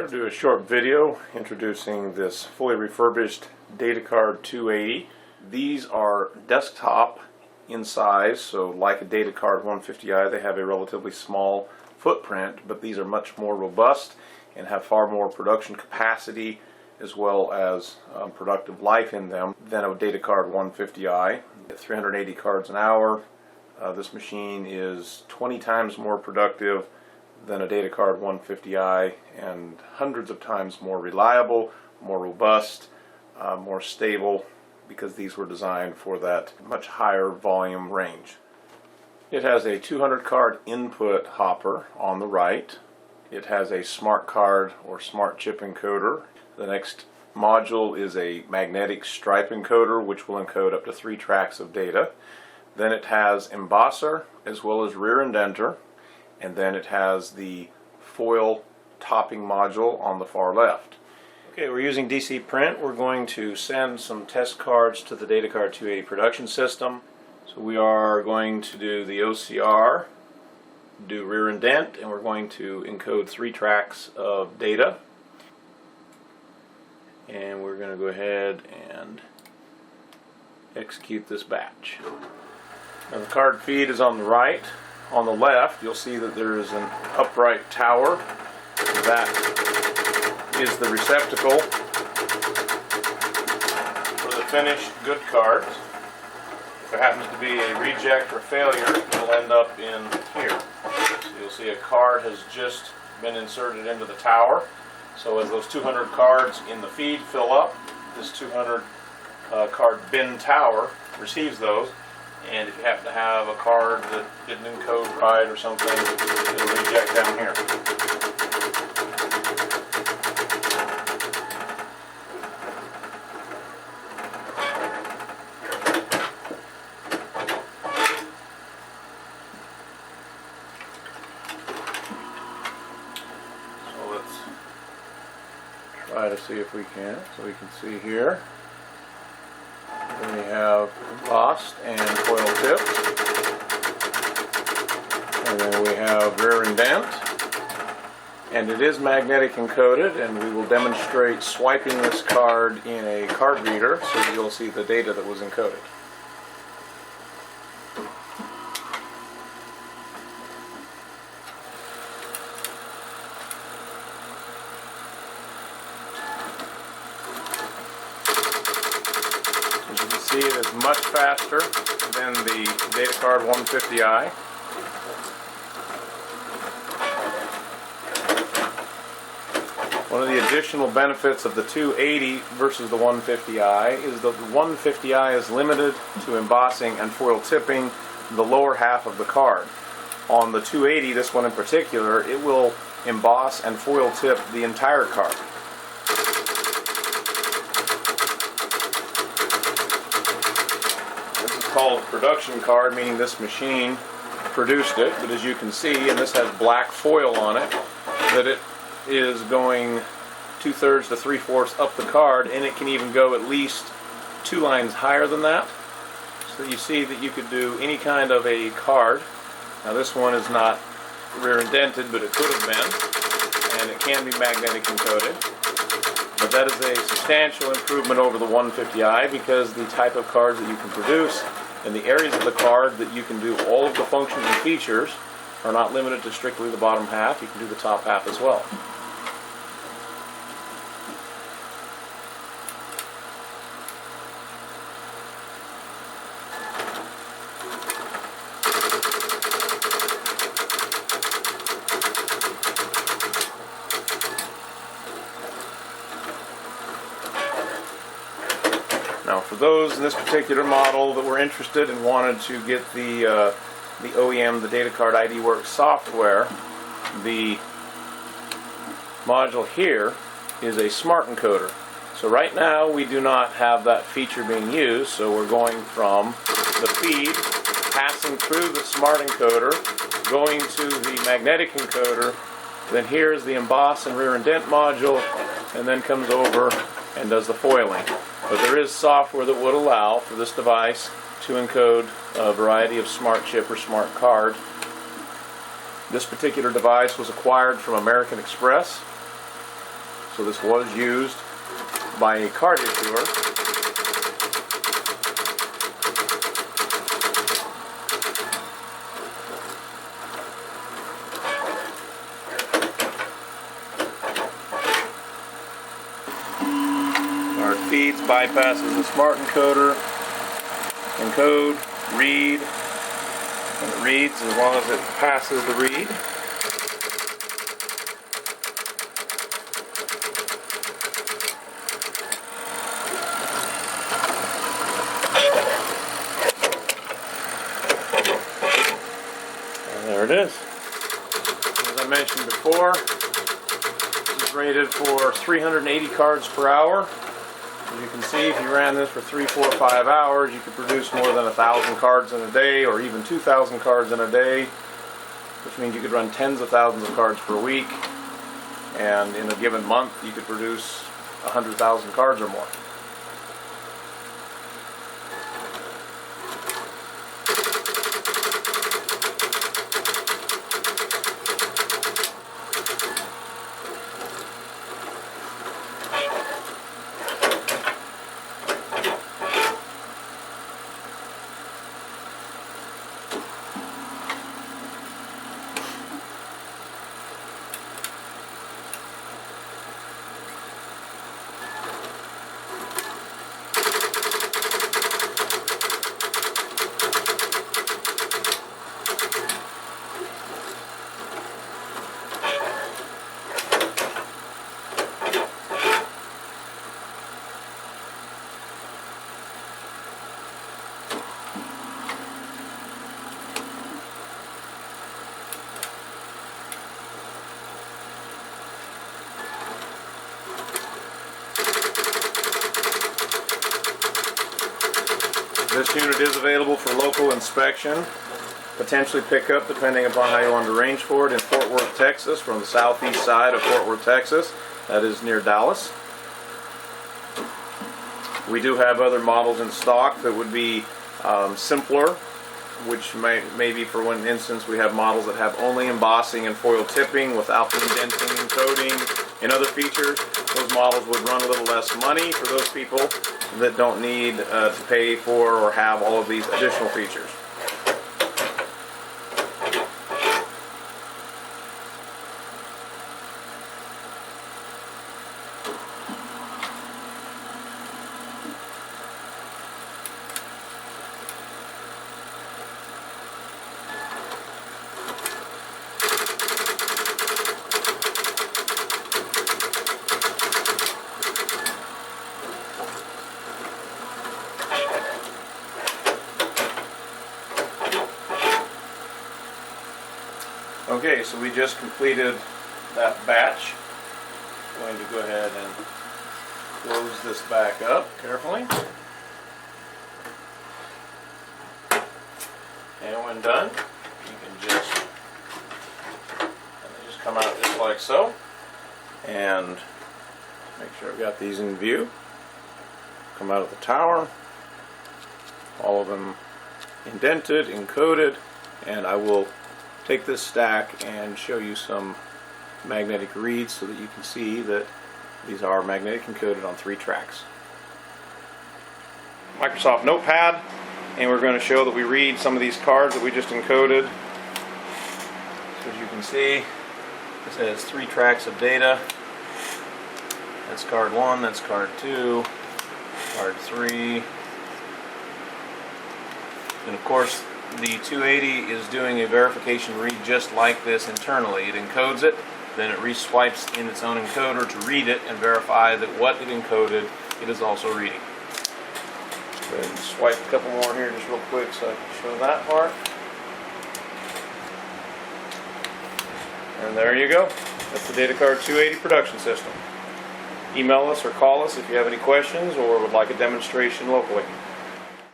We're going to do a short video introducing this fully refurbished Datacard 280. These are desktop in size, so like a Datacard 150i, they have a relatively small footprint, but these are much more robust and have far more production capacity as well as productive life in them than a Datacard 150i. At 380 cards an hour, this machine is 20 times more productive than a Datacard 150i and hundreds of times more reliable, more robust, more stable, because these were designed for that much higher volume range. It has a 200 card input hopper on the right. It has a smart card or smart chip encoder. The next module is a magnetic stripe encoder, which will encode up to 3 tracks of data. Then it has Embosser as well as rear indenter. And then it has the foil topping module on the far left. Okay, we're using DC print. We're going to send some test cards to the Datacard 280 production system. So we are going to do the OCR, do rear indent, and we're going to encode 3 tracks of data. And we're going to go ahead and execute this batch. Now the card feed is on the right. On the left, you'll see that there is an upright tower. That is the receptacle for the finished good cards. If there happens to be a reject or failure, it'll end up in here. So you'll see a card has just been inserted into the tower. So as those 200 cards in the feed fill up, this 200 card bin tower receives those. And if you happen to have a card that didn't encode right or something, it'll reject down here. So let's try to see if we can. So we can see here. Then we have embossed and foil tips, and then we have rear indent, and it is magnetic encoded, and we will demonstrate swiping this card in a card reader so that you'll see the data that was encoded. See, it is much faster than the Datacard 150i. One of the additional benefits of the 280 versus the 150i is that the 150i is limited to embossing and foil tipping the lower half of the card. On the 280, this one in particular, it will emboss and foil tip the entire card. Called production card, meaning this machine produced it, but as you can see, and this has black foil on it, that it is going 2/3 to 3/4 up the card, and it can even go at least 2 lines higher than that. So you see that you could do any kind of a card. Now this one is not rear indented, but it could have been, and it can be magnetic encoded. But that is a substantial improvement over the 150i because the type of cards that you can produce and the areas of the card that you can do all of the functions and features are not limited to strictly the bottom half. You can do the top half as well. Now for those in this particular model that were interested and wanted to get the OEM, the Datacard ID Works software, the module here is a smart encoder. So right now we do not have that feature being used, so we're going from the feed, passing through the smart encoder, going to the magnetic encoder, then here's the emboss and rear indent module, and then comes over and does the foiling. But there is software that would allow for this device to encode a variety of smart chip or smart card. This particular device was acquired from American Express, so this was used by a card issuer. Card feeds, bypasses the smart encoder, encode, read, and it reads as long as it passes the read. And there it is. As I mentioned before, this is rated for 380 cards per hour. As you can see, if you ran this for 3, 4, 5 hours, you could produce more than 1,000 cards in a day, or even 2,000 cards in a day, which means you could run tens of thousands of cards per week, and in a given month you could produce 100,000 cards or more. This unit is available for local inspection, potentially pickup depending upon how you want to arrange for it, in Fort Worth, Texas, from the southeast side of Fort Worth, Texas. That is near Dallas. We do have other models in stock that would be simpler, which maybe for one instance we have models that have only embossing and foil tipping without the indenting, encoding, and other features. Those models would run a little less money for those people that don't need to pay for or have all of these additional features. Okay, so we just completed that batch. I'm going to go ahead and close this back up carefully. And when done, you can just come out just like so. And make sure I've got these in view. Come out of the tower. All of them indented, encoded, and I will take this stack and show you some magnetic reads so that you can see that these are magnetic encoded on 3 tracks. Microsoft Notepad, and we're going to show that we read some of these cards that we just encoded. So as you can see, this has 3 tracks of data. That's card 1, that's card 2, card 3, and of course the 280 is doing a verification read just like this internally. It encodes it, then it re-swipes in its own encoder to read it and verify that what it encoded it is also reading. Go ahead and swipe a couple more here just real quick so I can show that part. And there you go. That's the Datacard 280 production system. Email us or call us if you have any questions or would like a demonstration locally.